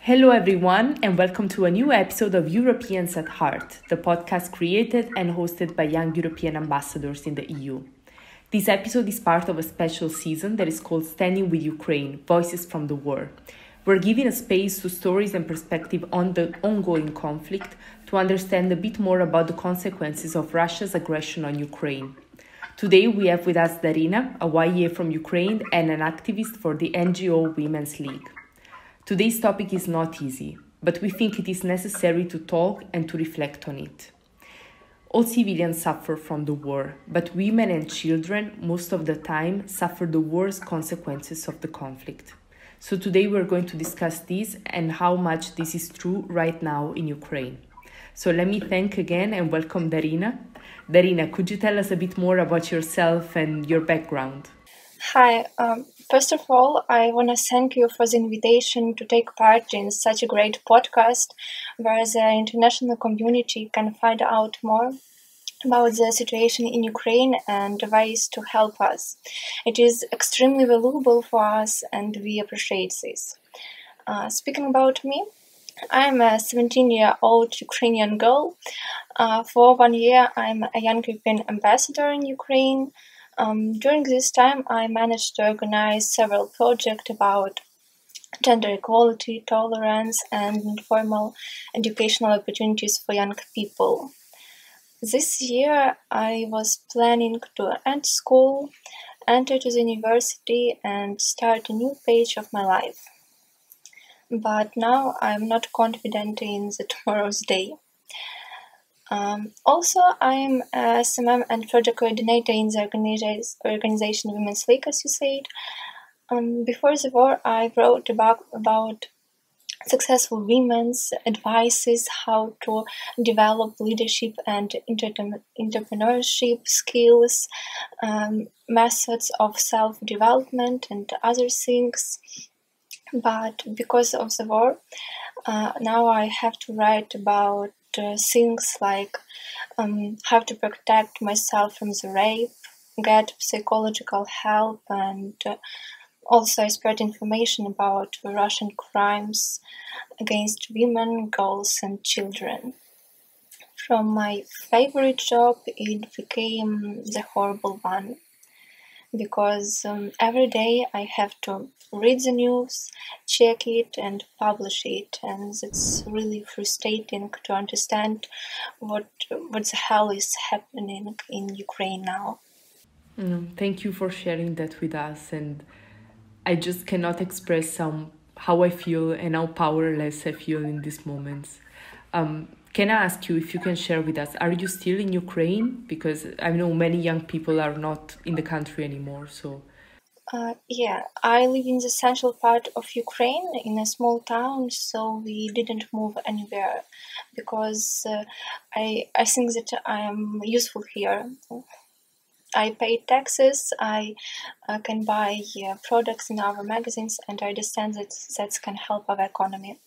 Hello everyone and welcome to a new episode of Europeans at Heart, the podcast created and hosted by young European ambassadors in the EU. This episode is part of a special season that is called Standing with Ukraine, Voices from the War. We're giving a space to stories and perspective on the ongoing conflict to understand a bit more about the consequences of Russia's aggression on Ukraine. Today we have with us Daryna, a YEA from Ukraine and an activist for the NGO Women's League. Today's topic is not easy, but we think it is necessary to talk and to reflect on it. All civilians suffer from the war, but women and children most of the time suffer the worst consequences of the conflict. So today we're going to discuss this and how much this is true right now in Ukraine. So let me thank again and welcome Daryna. Daryna, could you tell us a bit more about yourself and your background? Hi. First of all, I want to thank you for the invitation to take part in such a great podcast where the international community can find out more about the situation in Ukraine and ways to help us. It is extremely valuable for us and we appreciate this. Speaking about me, I'm a 17-year-old Ukrainian girl. For 1 year, I'm a young European ambassador in Ukraine. During this time, I managed to organize several projects about gender equality, tolerance, and informal educational opportunities for young people. This year, I was planning to end school, enter to the university, and start a new page of my life. But now I'm not confident in the tomorrow's day. Also, I'm a SMM and project coordinator in the organization Women's League, as you said. Before the war, I wrote about successful women's advices, how to develop leadership and entrepreneurship skills, methods of self-development and other things. But because of the war, now I have to write about things like how to protect myself from the rape, get psychological help, and also I spread information about Russian crimes against women, girls, and children. From my favorite job, it became the horrible one, because every day I have to read the news, check it, and publish it, and it's really frustrating to understand what the hell is happening in Ukraine now. Thank you for sharing that with us, and I just cannot express how I feel and how powerless I feel in these moments. Can I ask you if you can share with us, are you still in Ukraine? Because I know many young people are not in the country anymore, so... Yeah, I live in the central part of Ukraine in a small town, so we didn't move anywhere because I think that I am useful here. I pay taxes, I can buy products in our magazines, and I understand that can help our economy.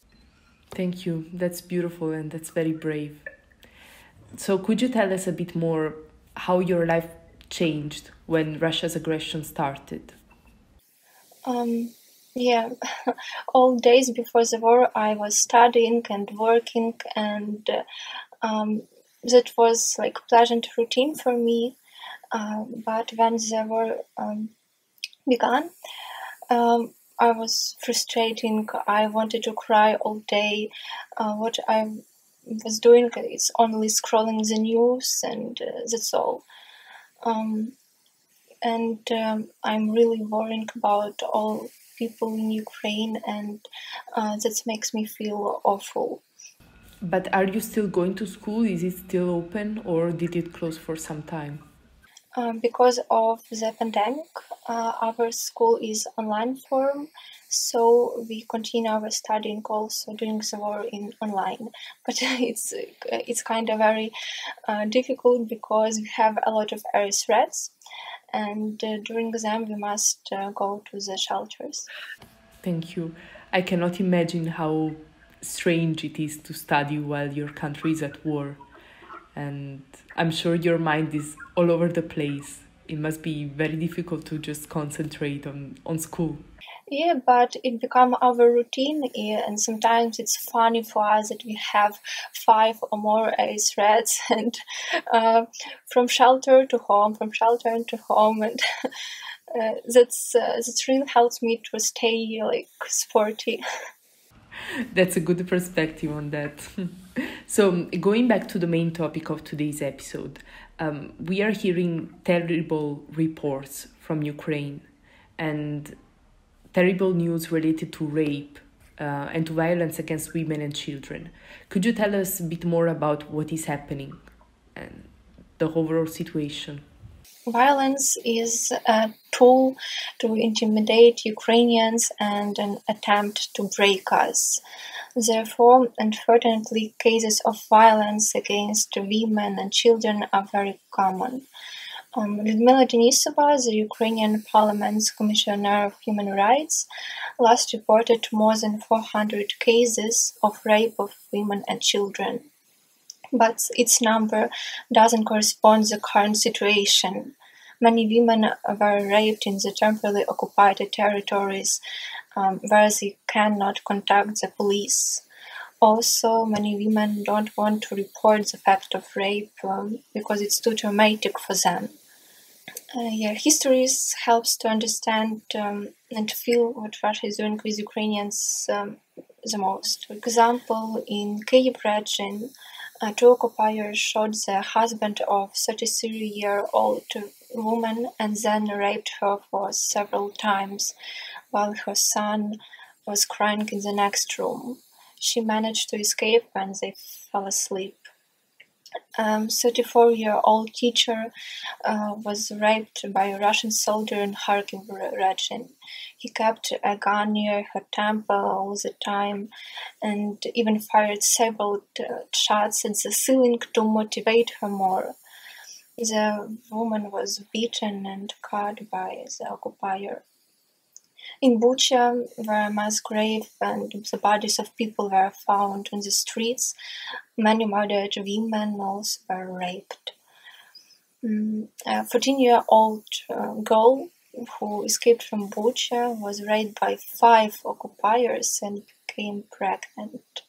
Thank you. That's beautiful and that's very brave. So could you tell us a bit more how your life changed when Russia's aggression started? Yeah, all days before the war I was studying and working, and that was like pleasant routine for me. But when the war began, I was frustrating. I wanted to cry all day. What I was doing is only scrolling the news, and that's all. And I'm really worrying about all people in Ukraine, and that makes me feel awful. But are you still going to school? Is it still open or did it close for some time? Because of the pandemic, our school is online form, so we continue our studying also during the war in online. But it's kind of very difficult because we have a lot of air threats, and during them we must go to the shelters. Thank you. I cannot imagine how strange it is to study while your country is at war. And I'm sure your mind is all over the place. It must be very difficult to just concentrate on school. Yeah, but it become our routine, and sometimes it's funny for us that we have 5 or more threads, and from shelter to home, from shelter to home, and that really helps me to stay like sporty. That's a good perspective on that. So, going back to the main topic of today's episode, we are hearing terrible reports from Ukraine and terrible news related to rape and to violence against women and children. Could you tell us a bit more about what is happening and the overall situation? Violence is a tool to intimidate Ukrainians and an attempt to break us. Therefore, unfortunately, cases of violence against women and children are very common. Lyudmila Denisova, the Ukrainian Parliament's Commissioner of Human Rights, last reported more than 400 cases of rape of women and children. But its number doesn't correspond to the current situation. Many women were raped in the temporarily occupied territories where they cannot contact the police. Also, many women don't want to report the fact of rape because it's too traumatic for them. History helps to understand and to feel what Russia is doing with Ukrainians the most. For example, in Kyiv region, 2 occupiers shot the husband of 33-year-old woman and then raped her for several times while her son was crying in the next room. She managed to escape when they fell asleep. 34-year-old teacher was raped by a Russian soldier in Kharkiv region. He kept a gun near her temple all the time and even fired several shots at the ceiling to motivate her more. The woman was beaten and cut by the occupier. In Bucha, where a mass grave and the bodies of people were found on the streets, many murdered women also were raped. A 14-year-old girl who escaped from Bucha was raped by 5 occupiers and became pregnant.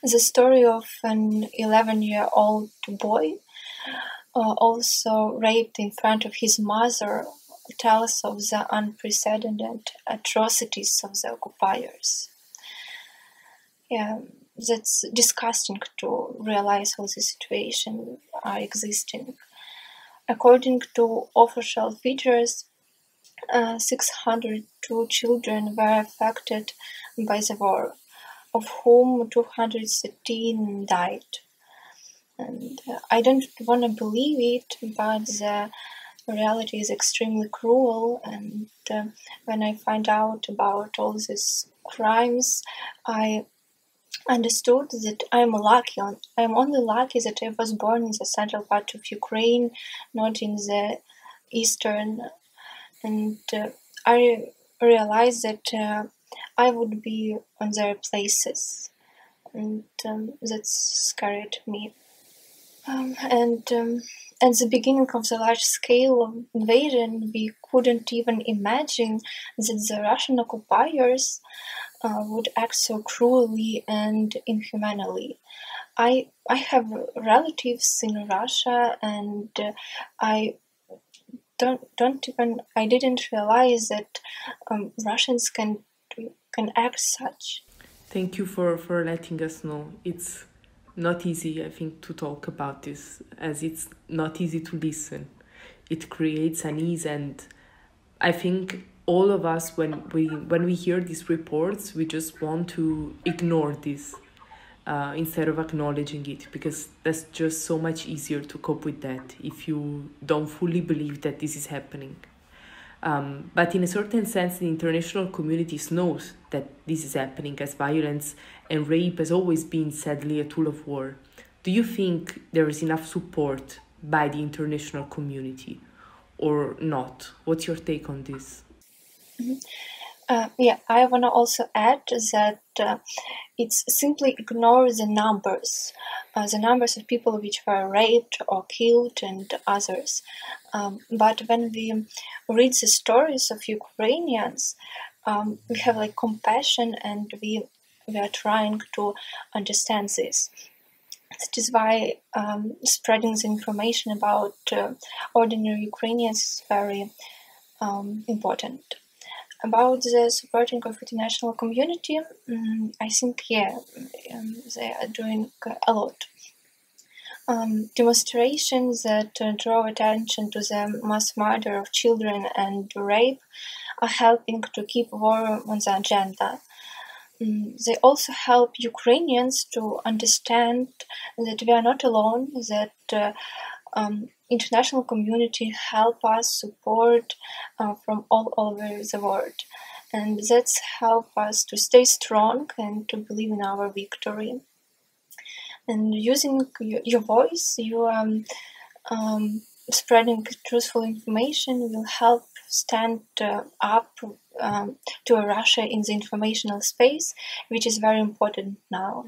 The story of an 11-year-old boy, also raped in front of his mother, tells of the unprecedented atrocities of the occupiers. That's disgusting to realize how the situation are existing. According to official figures, 602 children were affected by the war, of whom 213 died. And I don't want to believe it, but the reality is extremely cruel, and when I find out about all these crimes, I understood that I'm only lucky that I was born in the central part of Ukraine, not in the eastern, and I realized that I would be on their places, and that scared me. At the beginning of the large-scale invasion, we couldn't even imagine that the Russian occupiers would act so cruelly and inhumanely. I have relatives in Russia, and I didn't realize that Russians can act such. Thank you for letting us know. It's not easy, I think, to talk about this, as it's not easy to listen. It creates unease, and I think all of us, when we hear these reports, we just want to ignore this instead of acknowledging it, because that's just so much easier to cope with that if you don't fully believe that this is happening. But in a certain sense, the international community knows that this is happening, as violence and rape has always been, sadly, a tool of war. Do you think there is enough support by the international community or not? What's your take on this? I want to also add that it's simply ignore the numbers of people which were raped or killed and others. But when we read the stories of Ukrainians, we have like compassion, and we are trying to understand this. That is why spreading the information about ordinary Ukrainians is very important. About the supporting of international community, I think they are doing a lot. Demonstrations that draw attention to the mass murder of children and rape are helping to keep war on the agenda. They also help Ukrainians to understand that we are not alone, that international community help us support from all over the world. And that's help us to stay strong and to believe in our victory. And using your voice, you spreading truthful information will help stand up to Russia in the informational space, which is very important now.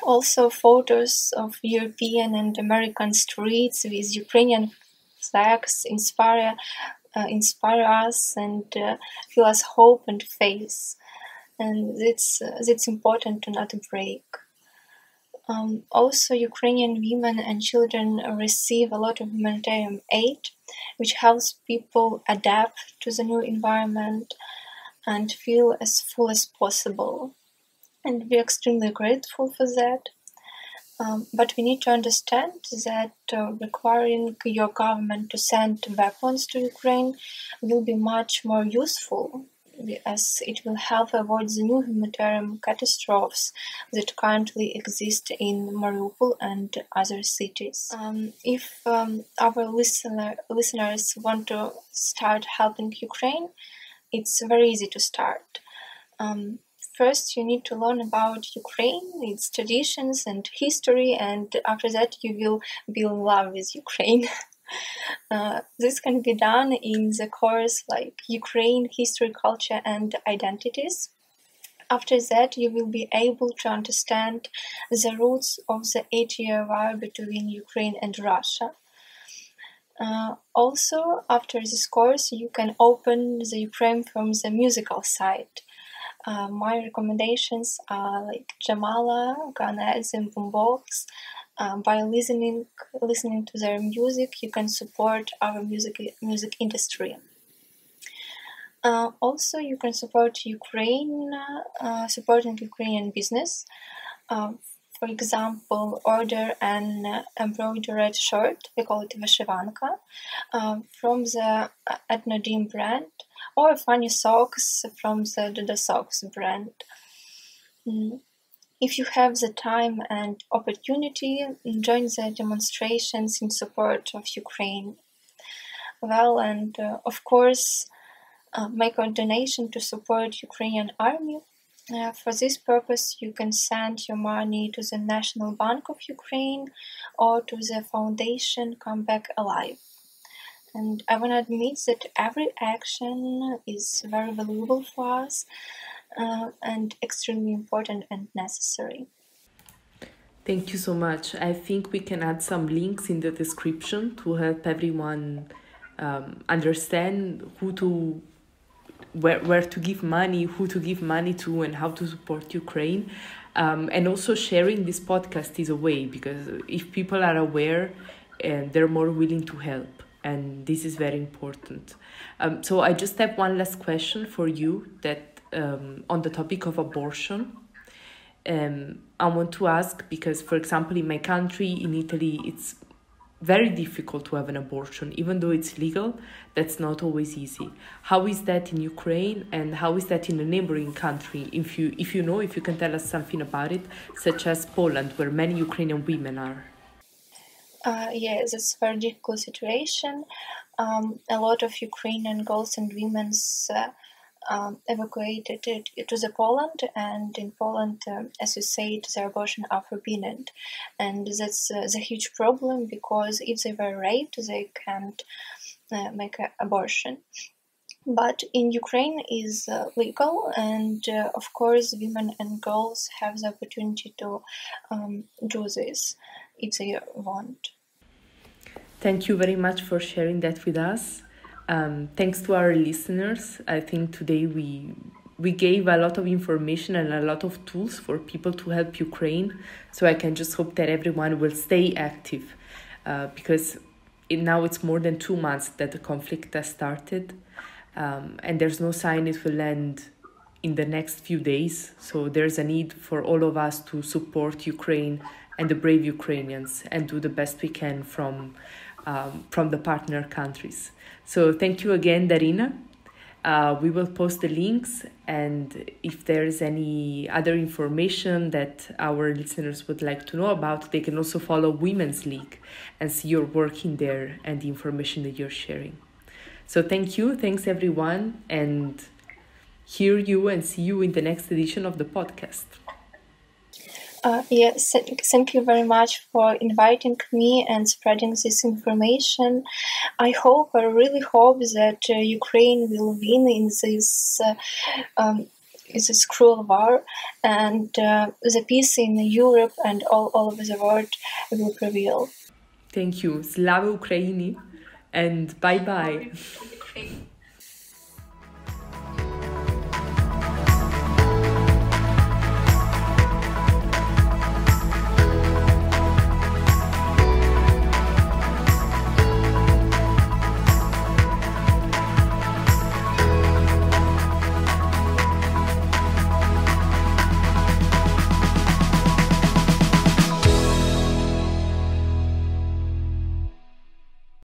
Also, photos of European and American streets with Ukrainian flags inspire us and give us hope and faith. And it's important to not break. Also, Ukrainian women and children receive a lot of humanitarian aid, which helps people adapt to the new environment and feel as full as possible. And we're extremely grateful for that. But we need to understand that requiring your government to send weapons to Ukraine will be much more useful, as it will help avoid the new humanitarian catastrophes that currently exist in Mariupol and other cities. If our listeners want to start helping Ukraine, it's very easy to start. First, you need to learn about Ukraine, its traditions and history, and after that you will be in love with Ukraine. This can be done in the course like Ukraine, History, Culture and Identities. After that, you will be able to understand the roots of the 8-year war between Ukraine and Russia. Also, after this course, you can open the Ukraine from the musical side. My recommendations are like Jamala, Organize and Boombox. By listening to their music, you can support our music industry. Also, you can support Ukraine, supporting Ukrainian business. For example, order an embroidered shirt, we call it vyshivanka, from the Etnodim brand, or funny socks from the Dodo Socks brand. If you have the time and opportunity, join the demonstrations in support of Ukraine. Well, and of course, make a donation to support Ukrainian army. For this purpose, you can send your money to the National Bank of Ukraine or to the foundation Come Back Alive. And I want to admit that every action is very valuable for us and extremely important and necessary. Thank you so much. I think we can add some links in the description to help everyone understand where to give money, who to give money to, and how to support Ukraine. And also sharing this podcast is a way, because if people are aware, they're more willing to help. And this is very important. So I just have one last question for you that on the topic of abortion. I want to ask, because, for example, in my country, in Italy, it's very difficult to have an abortion. Even though it's legal, that's not always easy. How is that in Ukraine, and how is that in a neighboring country? If you can tell us something about it, such as Poland, where many Ukrainian women are. Yes, it's a very difficult situation. A lot of Ukrainian girls and women evacuated to the Poland, and in Poland, as you said, the abortion are forbidden, and that's a huge problem, because if they were raped, they can't make an abortion. But in Ukraine is legal, and of course, women and girls have the opportunity to do this if they want. Thank you very much for sharing that with us. Thanks to our listeners. I think today we gave a lot of information and a lot of tools for people to help Ukraine. So I can just hope that everyone will stay active because now it's more than 2 months that the conflict has started, and there's no sign it will end in the next few days. So there's a need for all of us to support Ukraine and the brave Ukrainians and do the best we can from the partner countries. So thank you again, Daryna. We will post the links, and if there's any other information that our listeners would like to know about, they can also follow Women's League and see your work in there and the information that you're sharing. So thank you, thanks everyone, and hear you and see you in the next edition of the podcast. Yes, thank you very much for inviting me and spreading this information. I really hope that Ukraine will win in this cruel war, and the peace in Europe and all over the world will prevail. Thank you. Slava Ukraini, and bye-bye.